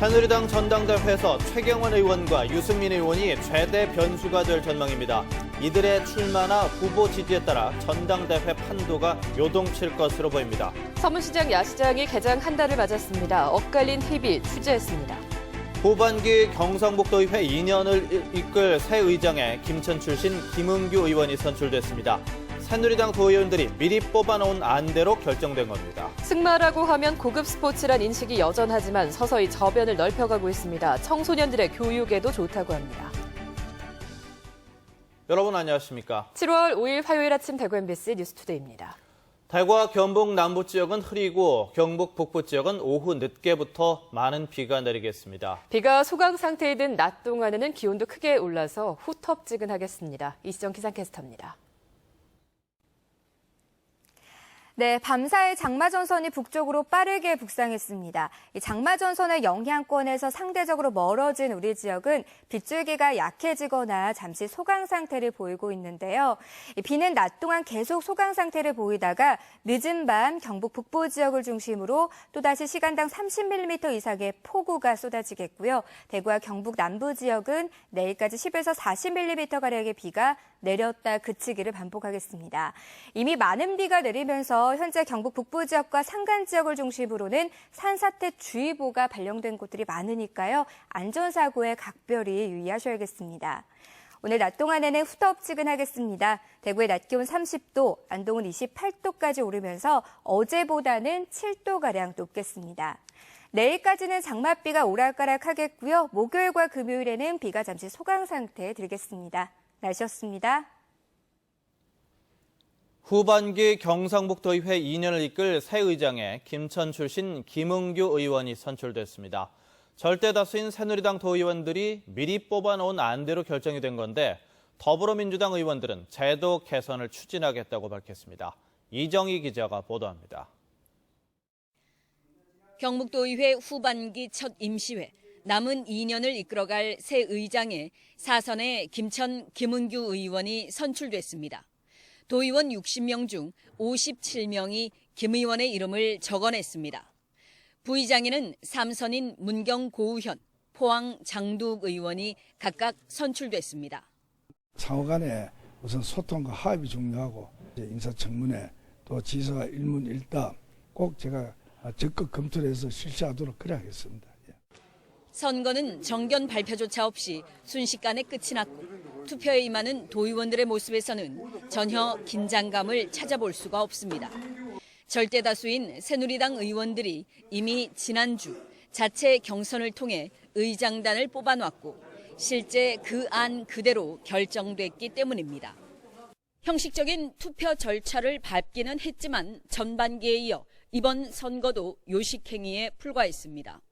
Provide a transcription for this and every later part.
새누리당 전당대회에서 최경환 의원과 유승민 의원이 최대 변수가 될 전망입니다. 이들의 출마나 후보 지지에 따라 전당대회 판도가 요동칠 것으로 보입니다. 서문시장 야시장이 개장 한 달을 맞았습니다. 엇갈린 희비 취재했습니다. 후반기 경상북도의회 2년을 이끌 새 의장에 김천 출신 김은규 의원이 선출됐습니다. 새누리당 도의원들이 미리 뽑아놓은 안대로 결정된 겁니다. 승마라고 하면 고급 스포츠란 인식이 여전하지만 서서히 저변을 넓혀가고 있습니다. 청소년들의 교육에도 좋다고 합니다. 여러분 안녕하십니까? 7월 5일 화요일 아침 대구 MBC 뉴스투데이입니다. 대구와 경북 남부 지역은 흐리고 경북 북부 지역은 오후 늦게부터 많은 비가 내리겠습니다. 비가 소강 상태에 든 낮 동안에는 기온도 크게 올라서 후텁지근하겠습니다. 이시정 기상캐스터입니다. 네, 밤사이 장마전선이 북쪽으로 빠르게 북상했습니다. 이 장마전선의 영향권에서 상대적으로 멀어진 우리 지역은 빗줄기가 약해지거나 잠시 소강 상태를 보이고 있는데요. 이 비는 낮 동안 계속 소강 상태를 보이다가 늦은 밤 경북 북부 지역을 중심으로 또다시 시간당 30mm 이상의 폭우가 쏟아지겠고요. 대구와 경북 남부 지역은 내일까지 10에서 40mm가량의 비가 내렸다 그치기를 반복하겠습니다. 이미 많은 비가 내리면서 현재 경북 북부 지역과 산간 지역을 중심으로는 산사태주의보가 발령된 곳들이 많으니까요. 안전사고에 각별히 유의하셔야겠습니다. 오늘 낮 동안에는 후텁지근하겠습니다. 대구의 낮 기온 30도, 안동은 28도까지 오르면서 어제보다는 7도가량 높겠습니다. 내일까지는 장맛비가 오락가락하겠고요. 목요일과 금요일에는 비가 잠시 소강 상태에 들겠습니다. 날씨였습니다. 후반기 경상북도의회 2년을 이끌 새 의장에 김천 출신 김은규 의원이 선출됐습니다. 절대 다수인 새누리당 도의원들이 미리 뽑아놓은 안대로 결정이 된 건데 더불어민주당 의원들은 제도 개선을 추진하겠다고 밝혔습니다. 이정희 기자가 보도합니다. 경북도의회 후반기 첫 임시회. 남은 2년을 이끌어갈 새 의장에 사선에 김천 김은규 의원이 선출됐습니다. 도의원 60명 중 57명이 김 의원의 이름을 적어냈습니다. 부의장에는 삼선인 문경 고우현, 포항 장두욱 의원이 각각 선출됐습니다. 상호 간에 우선 소통과 합이 중요하고 인사청문회 또 지사 일문일답 꼭 제가 적극 검토를 해서 실시하도록 그래 하겠습니다. 선거는 정견 발표조차 없이 순식간에 끝이 났고 투표에 임하는 도의원들의 모습에서는 전혀 긴장감을 찾아볼 수가 없습니다. 절대 다수인 새누리당 의원들이 이미 지난주 자체 경선을 통해 의장단을 뽑아놨고 실제 그 안 그대로 결정됐기 때문입니다. 형식적인 투표 절차를 밟기는 했지만 전반기에 이어 이번 선거도 요식행위에 불과했습니다.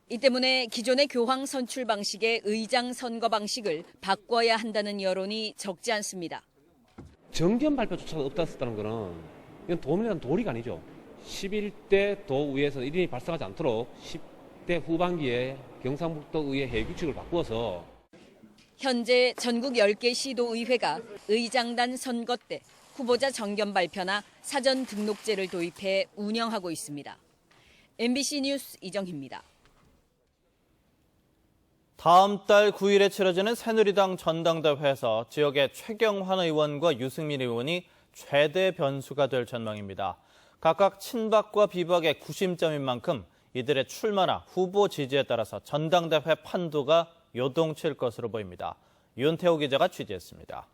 이 때문에 기존의 교황 선출 방식의 의장 선거 방식을 바꿔야 한다는 여론이 적지 않습니다. 정견 발표조차도 없다는 것은 이건 도민이란 도리가 아니죠. 11대 도의회에서 이름이 발생하지 않도록 10대 후반기에 경상북도 의회 회의 규칙을 바꾸어서 현재 전국 10개 시도의회가 의장단 선거 때 후보자 정견 발표나 사전 등록제를 도입해 운영하고 있습니다. MBC 뉴스 이정희입니다. 다음 달 9일에 치러지는 새누리당 전당대회에서 지역의 최경환 의원과 유승민 의원이 최대 변수가 될 전망입니다. 각각 친박과 비박의 구심점인 만큼 이들의 출마나 후보 지지에 따라서 전당대회 판도가 요동칠 것으로 보입니다. 윤태호 기자가 취재했습니다.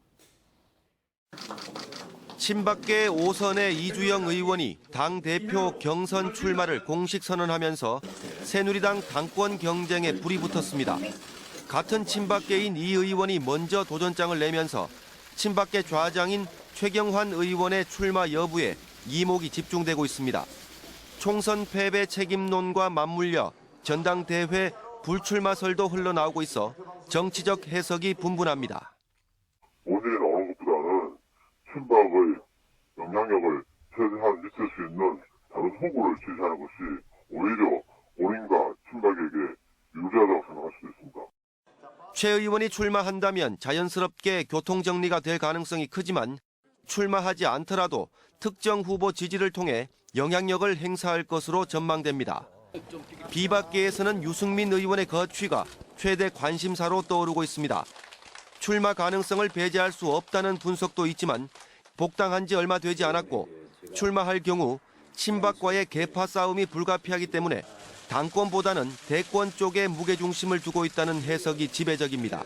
친박계 5선의 이주영 의원이 당대표 경선 출마를 공식 선언하면서 새누리당 당권 경쟁에 불이 붙었습니다. 같은 친박계인 이 의원이 먼저 도전장을 내면서 친박계 좌장인 최경환 의원의 출마 여부에 이목이 집중되고 있습니다. 총선 패배 책임론과 맞물려 전당대회 불출마설도 흘러나오고 있어 정치적 해석이 분분합니다. 본인은 어느 것보다는 친박의 영향력을 최대한 미칠 수 있는 다른 후보를 지지하는 것이 오히려 본인과 친박에게 유리하다고 생각할 수도 있습니다. 최 의원이 출마한다면 자연스럽게 교통정리가 될 가능성이 크지만 출마하지 않더라도 특정 후보 지지를 통해 영향력을 행사할 것으로 전망됩니다. 비박계에서는 유승민 의원의 거취가 최대 관심사로 떠오르고 있습니다. 출마 가능성을 배제할 수 없다는 분석도 있지만 복당한 지 얼마 되지 않았고 출마할 경우 친박과의 계파 싸움이 불가피하기 때문에 당권보다는 대권 쪽에 무게중심을 두고 있다는 해석이 지배적입니다.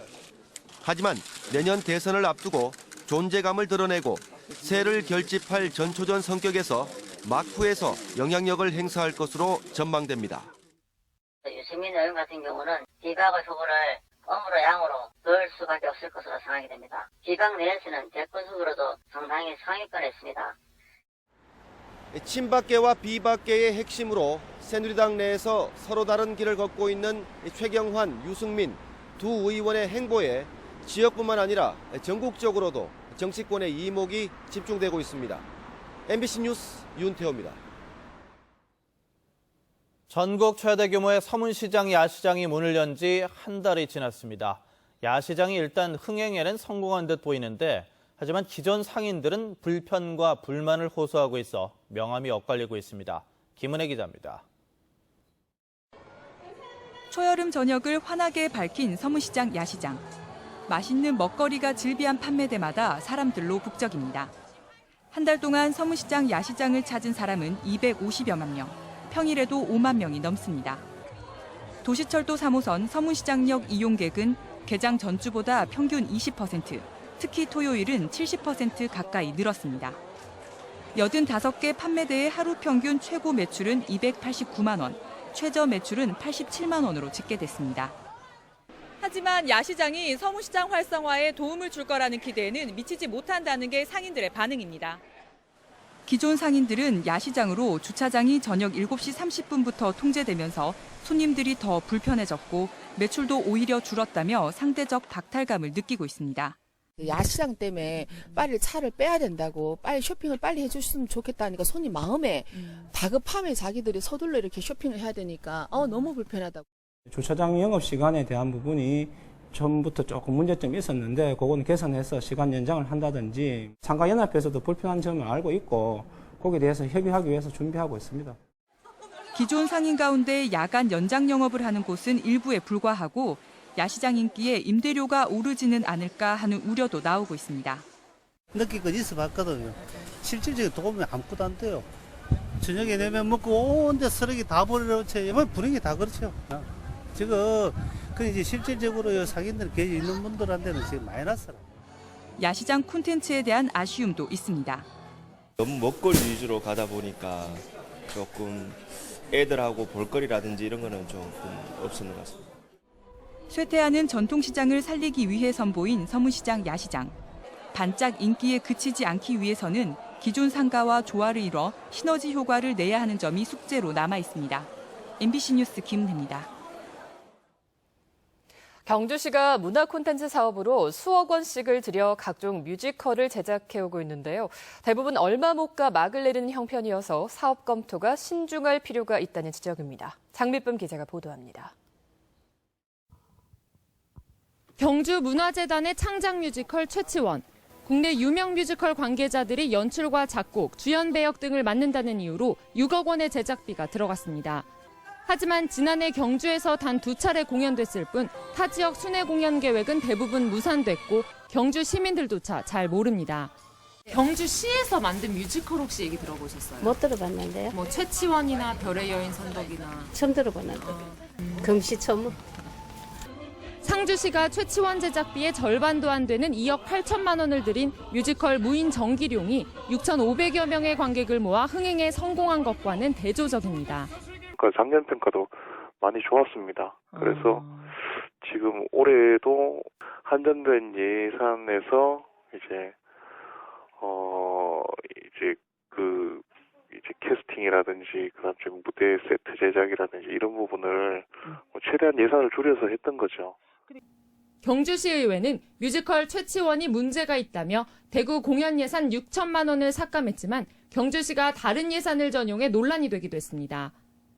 하지만 내년 대선을 앞두고 존재감을 드러내고 세를 결집할 전초전 성격에서 막후에서 영향력을 행사할 것으로 전망됩니다. 유승민 의원 같은 경우는 비박의 후보를 엄으로 양으로 넣을 수밖에 없을 것으로 생각이 됩니다. 비박 내에서는 대권 후보로도 상당히 상위권에 있습니다. 친박계와 비박계의 핵심으로 새누리당 내에서 서로 다른 길을 걷고 있는 최경환, 유승민 두 의원의 행보에 지역뿐만 아니라 전국적으로도 정치권의 이목이 집중되고 있습니다. MBC 뉴스 윤태호입니다. 전국 최대 규모의 서문시장 야시장이 문을 연 지 한 달이 지났습니다. 야시장이 일단 흥행에는 성공한 듯 보이는데 하지만 기존 상인들은 불편과 불만을 호소하고 있어 명암이 엇갈리고 있습니다. 김은혜 기자입니다. 초여름 저녁을 환하게 밝힌 서문시장 야시장. 맛있는 먹거리가 즐비한 판매대마다 사람들로 북적입니다. 한 달 동안 서문시장 야시장을 찾은 사람은 250여만 명, 평일에도 5만 명이 넘습니다. 도시철도 3호선 서문시장역 이용객은 개장 전주보다 평균 20%, 특히 토요일은 70% 가까이 늘었습니다. 85개 판매대의 하루 평균 최고 매출은 289만 원, 최저 매출은 87만 원으로 집계됐습니다. 하지만 야시장이 서문시장 활성화에 도움을 줄 거라는 기대에는 미치지 못한다는 게 상인들의 반응입니다. 기존 상인들은 야시장으로 주차장이 저녁 7시 30분부터 통제되면서 손님들이 더 불편해졌고 매출도 오히려 줄었다며 상대적 박탈감을 느끼고 있습니다. 야시장 때문에 빨리 차를 빼야 된다고 빨리 쇼핑을 빨리 해줬으면 좋겠다니까 손님 마음에 다급함에 자기들이 서둘러 이렇게 쇼핑을 해야 되니까 너무 불편하다고. 주차장 영업시간에 대한 부분이 처음부터 조금 문제점이 있었는데 그거는 개선해서 시간 연장을 한다든지 상가연합회에서도 불편한 점을 알고 있고 거기에 대해서 협의하기 위해서 준비하고 있습니다. 기존 상인 가운데 야간 연장 영업을 하는 곳은 일부에 불과하고 야시장 인기에 임대료가 오르지는 않을까 하는 우려도 나오고 있습니다. 느낄 건 있어 봤거든요. 실질적인 도움이 아무것도 안 돼요. 저녁에 내면 먹고 온데 쓰레기 다 버려놓지. 분위기 다 그렇죠. 지금 그 이제 실질적으로 상인들 계시 있는 분들한테는 지금 마이너스라. 야시장 콘텐츠에 대한 아쉬움도 있습니다. 너무 먹거리 위주로 가다 보니까 조금 애들하고 볼거리라든지 이런 거는 조금 없었는 것 같습니다. 쇠퇴하는 전통시장을 살리기 위해 선보인 서문시장 야시장. 반짝 인기에 그치지 않기 위해서는 기존 상가와 조화를 이뤄 시너지 효과를 내야 하는 점이 숙제로 남아 있습니다. MBC 뉴스 김은혜입니다. 경주시가 문화 콘텐츠 사업으로 수억 원씩을 들여 각종 뮤지컬을 제작해오고 있는데요. 대부분 얼마 못 가 막을 내리는 형편이어서 사업 검토가 신중할 필요가 있다는 지적입니다. 장미쁨 기자가 보도합니다. 경주문화재단의 창작 뮤지컬 최치원. 국내 유명 뮤지컬 관계자들이 연출과 작곡, 주연 배역 등을 맡는다는 이유로 6억 원의 제작비가 들어갔습니다. 하지만 지난해 경주에서 단 2차례 공연됐을 뿐 타 지역 순회 공연 계획은 대부분 무산됐고 경주 시민들조차 잘 모릅니다. 경주시에서 만든 뮤지컬 혹시 얘기 들어보셨어요? 못 들어봤는데요. 뭐 최치원이나 별의 여인 선덕이나. 처음 들어봤는데. 금시초문. 상주시가 최치원 제작비의 절반도 안 되는 2억 8천만 원을 들인 뮤지컬 무인 정기룡이 6,500여 명의 관객을 모아 흥행에 성공한 것과는 대조적입니다. 작년 평가도 많이 좋았습니다. 그래서 지금 올해도 한전된 예산에서 이제 캐스팅이라든지 그다음 좀 무대 세트 제작이라든지 이런 부분을 최대한 예산을 줄여서 했던 거죠. 경주시의회는 뮤지컬 최치원이 문제가 있다며 대구 공연 예산 6천만 원을 삭감했지만 경주시가 다른 예산을 전용해 논란이 되기도 했습니다.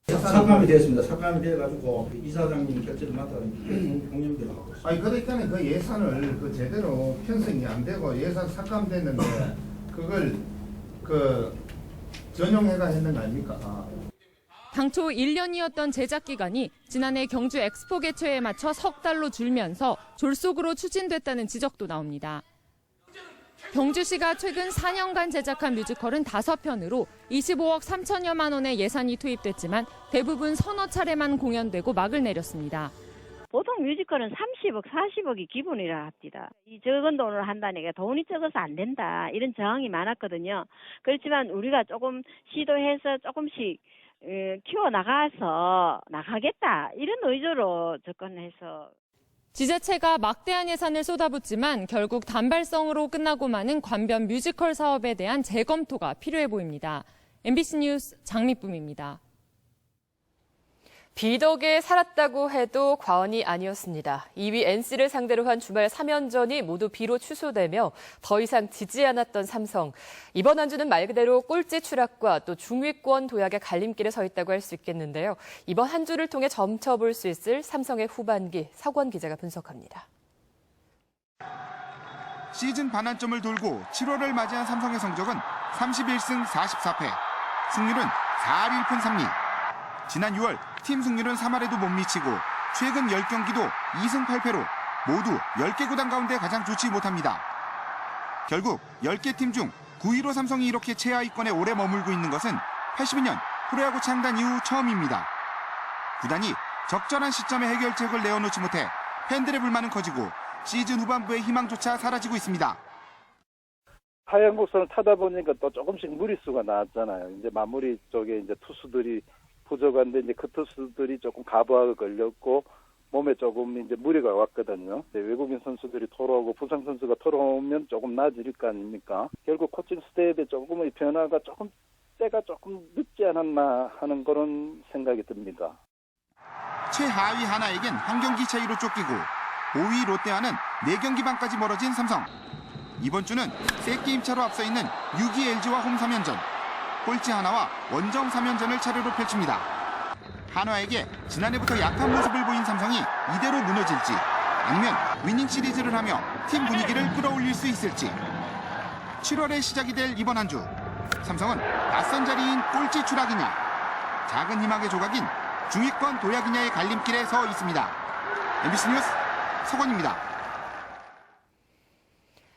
삭감이 됐습니다. 삭감이 돼가지고 이사장님 결재를 맡아 공연비를 하고 있습니다. 아니 그러니까 그 예산을 제대로 편성이 안 되고 예산 삭감됐는데 그걸 전용해가 했는 거 아닙니까? 당초 1년이었던 제작 기간이 지난해 경주 엑스포 개최에 맞춰 석 달로 줄면서 졸속으로 추진됐다는 지적도 나옵니다. 경주시가 최근 4년간 제작한 뮤지컬은 5편으로 25억 3천여만 원의 예산이 투입됐지만 대부분 서너 차례만 공연되고 막을 내렸습니다. 보통 뮤지컬은 30억, 40억이 기본이라 합니다. 이 적은 돈으로 한다니까 돈이 적어서 안 된다. 이런 저항이 많았거든요. 그렇지만 우리가 조금 시도해서 조금씩 키워나가서 나가겠다. 이런 의도로 접근해서. 지자체가 막대한 예산을 쏟아붓지만 결국 단발성으로 끝나고 마는 관변 뮤지컬 사업에 대한 재검토가 필요해 보입니다. MBC 뉴스 장미쁨입니다. 비 덕에 살았다고 해도 과언이 아니었습니다. 2위 NC를 상대로 한 주말 3연전이 모두 비로 취소되며 더 이상 지지 않았던 삼성. 이번 한 주는 말 그대로 꼴찌 추락과 또 중위권 도약의 갈림길에 서 있다고 할 수 있겠는데요. 이번 한 주를 통해 점쳐볼 수 있을 삼성의 후반기, 서권 기자가 분석합니다. 시즌 반환점을 돌고 7월을 맞이한 삼성의 성적은 31승 44패, 승률은 4할 1푼 3리. 지난 6월 팀 승률은 3할에도 못 미치고 최근 10경기도 2승 8패로 모두 10개 구단 가운데 가장 좋지 못합니다. 결국 10개 팀 중 9위로 삼성이 이렇게 최하위권에 오래 머물고 있는 것은 82년 프로야구 창단 이후 처음입니다. 구단이 적절한 시점에 해결책을 내어놓지 못해 팬들의 불만은 커지고 시즌 후반부의 희망조차 사라지고 있습니다. 하얀 곡선을 타다 보니까 또 조금씩 무리수가 나왔잖아요. 이제 마무리 쪽에 이제 투수들이 부족한데 이제 그 투수들이 조금 가부하게 걸렸고 몸에 조금 이제 무리가 왔거든요. 외국인 선수들이 돌아오고 부상 선수가 돌아오면 조금 나아질 거 아닙니까? 결국 코칭 스텝의 조금의 변화가 때가 조금 늦지 않았나 하는 그런 생각이 듭니다. 최하위 하나에겐 한 경기 차이로 쫓기고 5위 롯데와는 4경기 반까지 멀어진 삼성. 이번 주는 3게임 차로 앞서 있는 6위 LG와 홈 3연전. 꼴찌 하나와 원정 3연전을 차례로 펼칩니다. 한화에게 지난해부터 약한 모습을 보인 삼성이 이대로 무너질지 아니면 위닝 시리즈를 하며 팀 분위기를 끌어올릴 수 있을지. 7월에 시작이 될 이번 한 주. 삼성은 낯선 자리인 꼴찌 추락이냐 작은 희망의 조각인 중위권 도약이냐의 갈림길에 서 있습니다. MBC 뉴스 서건입니다.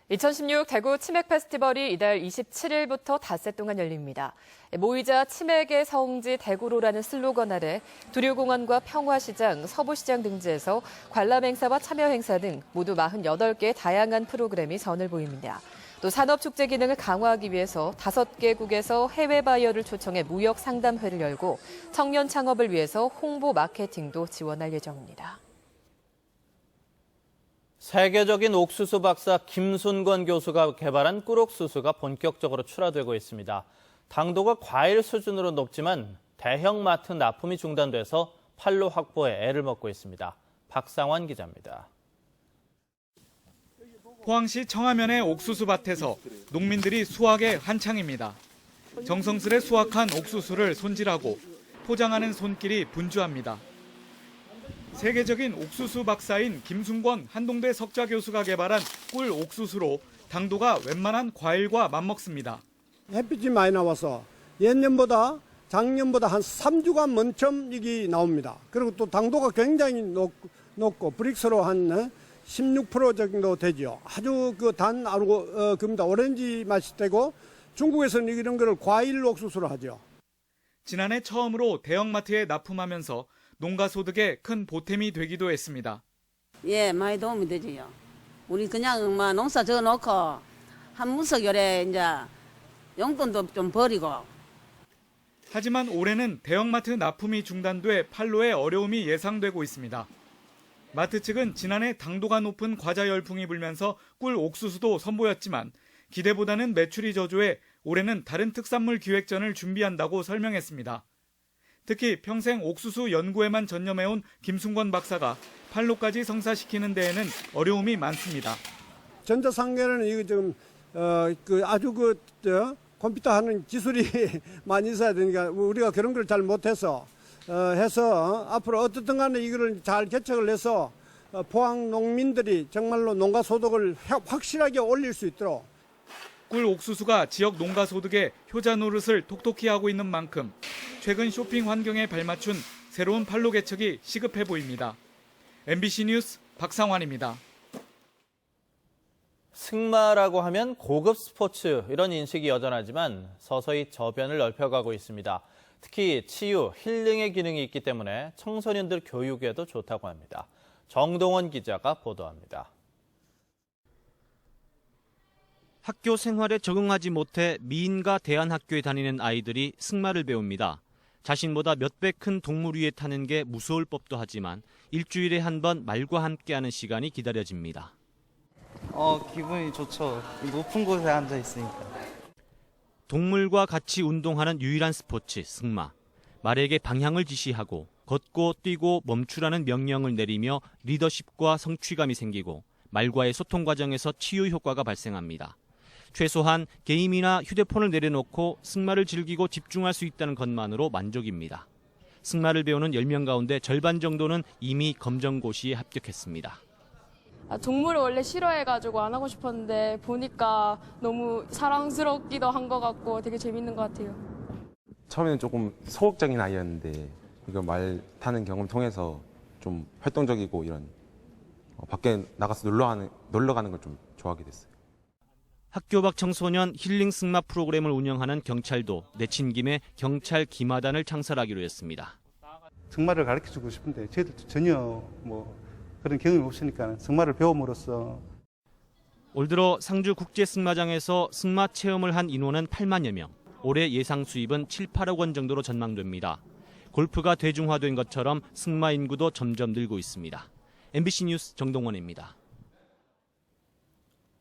2016 대구 치맥 페스티벌이 이달 27일부터 닷새 동안 열립니다. 모이자 치맥의 성지 대구로라는 슬로건 아래 두류공원과 평화시장, 서부시장 등지에서 관람 행사와 참여 행사 등 모두 48개의 다양한 프로그램이 선을 보입니다. 또 산업축제 기능을 강화하기 위해서 5개국에서 해외 바이어를 초청해 무역 상담회를 열고 청년 창업을 위해서 홍보 마케팅도 지원할 예정입니다. 세계적인 옥수수 박사 김순권 교수가 개발한 꿀옥수수가 본격적으로 출하되고 있습니다. 당도가 과일 수준으로 높지만 대형마트 납품이 중단돼서 판로 확보에 애를 먹고 있습니다. 박상환 기자입니다. 포항시 청하면의 옥수수밭에서 농민들이 수확에 한창입니다. 정성스레 수확한 옥수수를 손질하고 포장하는 손길이 분주합니다. 세계적인 옥수수 박사인 김순권 한동대 석좌 교수가 개발한 꿀 옥수수로 당도가 웬만한 과일과 맞먹습니다. 햇빛이 많이 나와서 예년보다 작년보다 한 3주간 먼첨 이게 나옵니다. 그리고 또 당도가 굉장히 높고 브릭스로 한 16% 정도 되죠. 아주 겁니다. 오렌지 맛이 되고 중국에서는 이런 거를 과일 옥수수로 하죠. 지난해 처음으로 대형마트에 납품하면서 농가 소득에 큰 보탬이 되기도 했습니다. 예, 많이 도움이 되지요. 우리 그냥 농사 져놓고 한 무석열에 이제 용돈도 좀 버리고. 하지만 올해는 대형마트 납품이 중단돼 판로에 어려움이 예상되고 있습니다. 마트 측은 지난해 당도가 높은 과자 열풍이 불면서 꿀 옥수수도 선보였지만 기대보다는 매출이 저조해 올해는 다른 특산물 기획전을 준비한다고 설명했습니다. 특히 평생 옥수수 연구에만 전념해온 김순권 박사가 판로까지 성사시키는 데에는 어려움이 많습니다. 전자상계는 이거 좀 아주 컴퓨터 하는 기술이 많이 있어야 되니까 우리가 그런 걸 잘 못해서 앞으로 어떻든 간에 이거를 잘 개척을 해서 포항 농민들이 정말로 농가 소득을 확실하게 올릴 수 있도록. 꿀 옥수수가 지역 농가 소득에 효자 노릇을 톡톡히 하고 있는 만큼 최근 쇼핑 환경에 발맞춘 새로운 판로 개척이 시급해 보입니다. MBC 뉴스 박상환입니다. 승마라고 하면 고급 스포츠 이런 인식이 여전하지만 서서히 저변을 넓혀가고 있습니다. 특히 치유, 힐링의 기능이 있기 때문에 청소년들 교육에도 좋다고 합니다. 정동원 기자가 보도합니다. 학교 생활에 적응하지 못해 미인가 대안학교에 다니는 아이들이 승마를 배웁니다. 자신보다 몇 배 큰 동물 위에 타는 게 무서울 법도 하지만 일주일에 한 번 말과 함께하는 시간이 기다려집니다. 기분이 좋죠. 높은 곳에 앉아 있으니까. 동물과 같이 운동하는 유일한 스포츠, 승마. 말에게 방향을 지시하고 걷고 뛰고 멈추라는 명령을 내리며 리더십과 성취감이 생기고 말과의 소통 과정에서 치유 효과가 발생합니다. 최소한 게임이나 휴대폰을 내려놓고 승마를 즐기고 집중할 수 있다는 것만으로 만족입니다. 승마를 배우는 10명 가운데 절반 정도는 이미 검정고시에 합격했습니다. 동물을 원래 싫어해가지고 안 하고 싶었는데 보니까 너무 사랑스럽기도 한 것 같고 되게 재밌는 것 같아요. 처음에는 조금 소극적인 아이였는데 이거 말 타는 경험 통해서 좀 활동적이고 이런 밖에 나가서 놀러 가는 걸 좀 좋아하게 됐어요. 학교 밖 청소년 힐링 승마 프로그램을 운영하는 경찰도 내친 김에 경찰 기마단을 창설하기로 했습니다. 승마를 가르쳐주고 싶은데 저희도 전혀 그런 경험이 없으니까 승마를 배움으로써 올 들어 상주 국제승마장에서 승마 체험을 한 인원은 8만여 명. 올해 예상 수입은 7, 8억 원 정도로 전망됩니다. 골프가 대중화된 것처럼 승마 인구도 점점 늘고 있습니다. MBC 뉴스 정동원입니다.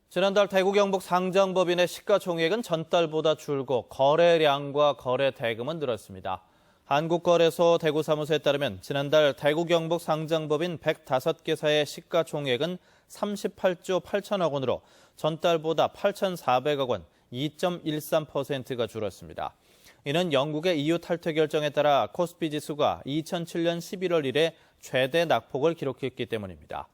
지난달 대구 경북 상장법인의 시가총액은 전달보다 줄고 거래량과 거래 대금은 늘었습니다. 한국거래소 대구 사무소에 따르면 지난달 대구 경북 상장법인 105개사의 시가총액은 38조 8천억 원으로 전달보다 8,400억 원, 2.13%가 줄었습니다. 이는 영국의 EU 탈퇴 결정에 따라 코스피 지수가 2007년 11월 이래 최대 낙폭을 기록했기 때문입니다.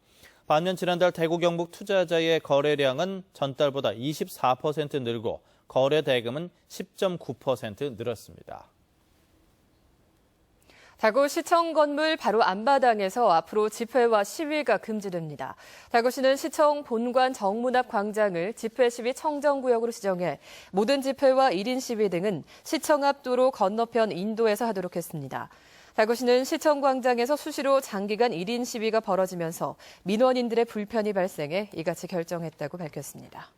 반면 지난달 대구 경북 투자자의 거래량은 전달보다 24% 늘고 거래 대금은 10.9% 늘었습니다. 대구시청 건물 바로 앞마당에서 앞으로 집회와 시위가 금지됩니다. 대구시는 시청 본관 정문 앞 광장을 집회 시위 청정구역으로 지정해 모든 집회와 1인 시위 등은 시청 앞 도로 건너편 인도에서 하도록 했습니다. 대구시는 시청 광장에서 수시로 장기간 1인 시위가 벌어지면서 민원인들의 불편이 발생해 이같이 결정했다고 밝혔습니다.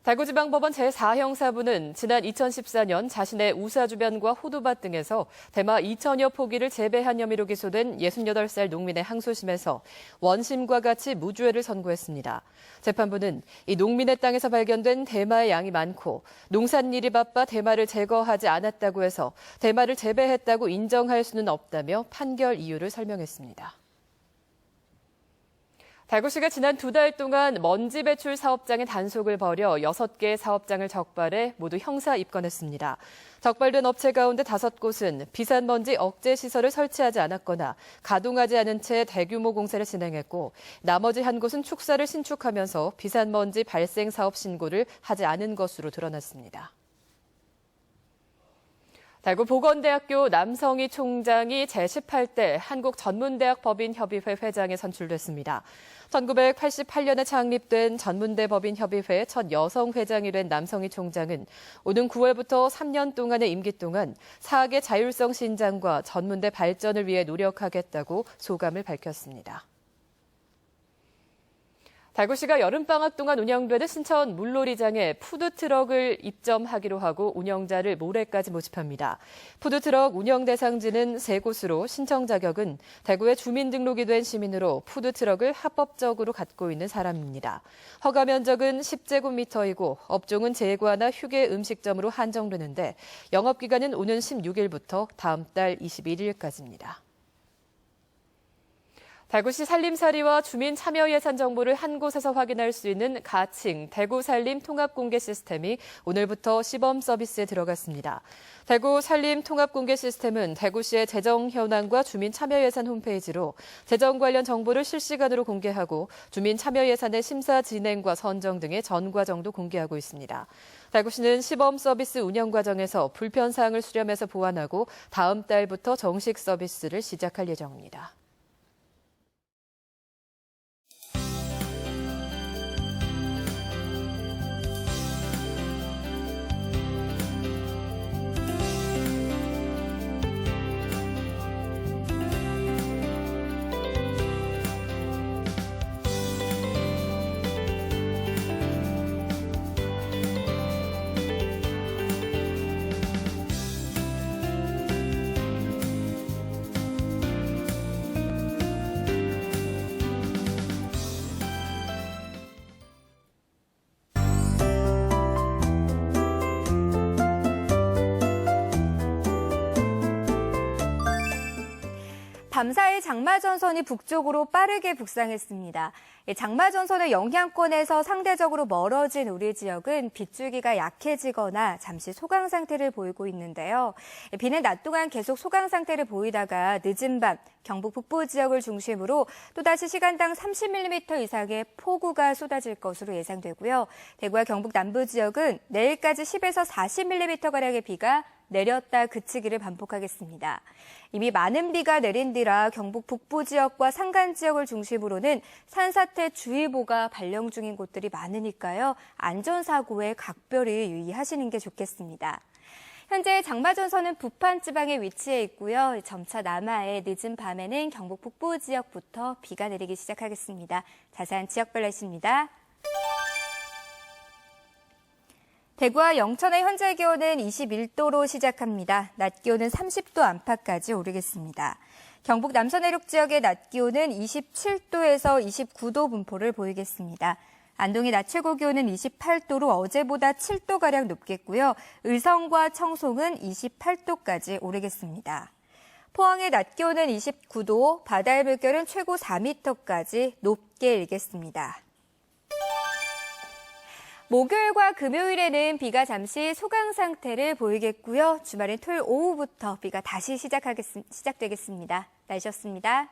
대구지방법원 제4형사부는 지난 2014년 자신의 우사 주변과 호두밭 등에서 대마 2천여 포기를 재배한 혐의로 기소된 68살 농민의 항소심에서 원심과 같이 무죄를 선고했습니다. 재판부는 이 농민의 땅에서 발견된 대마의 양이 많고 농산일이 바빠 대마를 제거하지 않았다고 해서 대마를 재배했다고 인정할 수는 없다며 판결 이유를 설명했습니다. 대구시가 지난 2달 동안 먼지 배출 사업장에 단속을 벌여 6개 사업장을 적발해 모두 형사 입건했습니다. 적발된 업체 가운데 5곳은 비산먼지 억제 시설을 설치하지 않았거나 가동하지 않은 채 대규모 공사를 진행했고 나머지 한 곳은 축사를 신축하면서 비산먼지 발생 사업 신고를 하지 않은 것으로 드러났습니다. 대구보건대학교 남성희 총장이 제18대 한국전문대학법인협의회 회장에 선출됐습니다. 1988년에 창립된 전문대법인협의회 첫 여성 회장이 된 남성희 총장은 오는 9월부터 3년 동안의 임기 동안 사학의 자율성 신장과 전문대 발전을 위해 노력하겠다고 소감을 밝혔습니다. 대구시가 여름방학 동안 운영되는 신천 물놀이장에 푸드트럭을 입점하기로 하고 운영자를 모레까지 모집합니다. 푸드트럭 운영 대상지는 3곳으로 신청 자격은 대구의 주민등록이 된 시민으로 푸드트럭을 합법적으로 갖고 있는 사람입니다. 허가 면적은 10제곱미터이고 업종은 제과나 휴게 음식점으로 한정되는데 영업기간은 오는 16일부터 다음 달 21일까지입니다. 대구시 살림살이와 주민 참여 예산 정보를 한 곳에서 확인할 수 있는 가칭 대구 살림 통합 공개 시스템이 오늘부터 시범 서비스에 들어갔습니다. 대구 살림 통합 공개 시스템은 대구시의 재정 현황과 주민 참여 예산 홈페이지로 재정 관련 정보를 실시간으로 공개하고 주민 참여 예산의 심사 진행과 선정 등의 전 과정도 공개하고 있습니다. 대구시는 시범 서비스 운영 과정에서 불편 사항을 수렴해서 보완하고 다음 달부터 정식 서비스를 시작할 예정입니다. 밤사이 장마전선이 북쪽으로 빠르게 북상했습니다. 장마전선의 영향권에서 상대적으로 멀어진 우리 지역은 빗줄기가 약해지거나 잠시 소강 상태를 보이고 있는데요. 비는 낮 동안 계속 소강 상태를 보이다가 늦은 밤 경북 북부 지역을 중심으로 또다시 시간당 30mm 이상의 폭우가 쏟아질 것으로 예상되고요. 대구와 경북 남부 지역은 내일까지 10에서 40mm가량의 비가 내렸다 그치기를 반복하겠습니다. 이미 많은 비가 내린 뒤라 경북 북부 지역과 산간 지역을 중심으로는 산사태 주의보가 발령 중인 곳들이 많으니까요. 안전사고에 각별히 유의하시는 게 좋겠습니다. 현재 장마전선은 부판 지방에 위치해 있고요. 점차 남하해 늦은 밤에는 경북 북부 지역부터 비가 내리기 시작하겠습니다. 자세한 지역별 날씨입니다. 대구와 영천의 현재 기온은 21도로 시작합니다. 낮 기온은 30도 안팎까지 오르겠습니다. 경북 남서 내륙 지역의 낮 기온은 27도에서 29도 분포를 보이겠습니다. 안동의 낮 최고 기온은 28도로 어제보다 7도가량 높겠고요. 의성과 청송은 28도까지 오르겠습니다. 포항의 낮 기온은 29도, 바다의 물결은 최고 4m까지 높게 일겠습니다. 목요일과 금요일에는 비가 잠시 소강 상태를 보이겠고요. 주말엔 토요일 오후부터 비가 다시 시작되겠습니다. 날씨였습니다.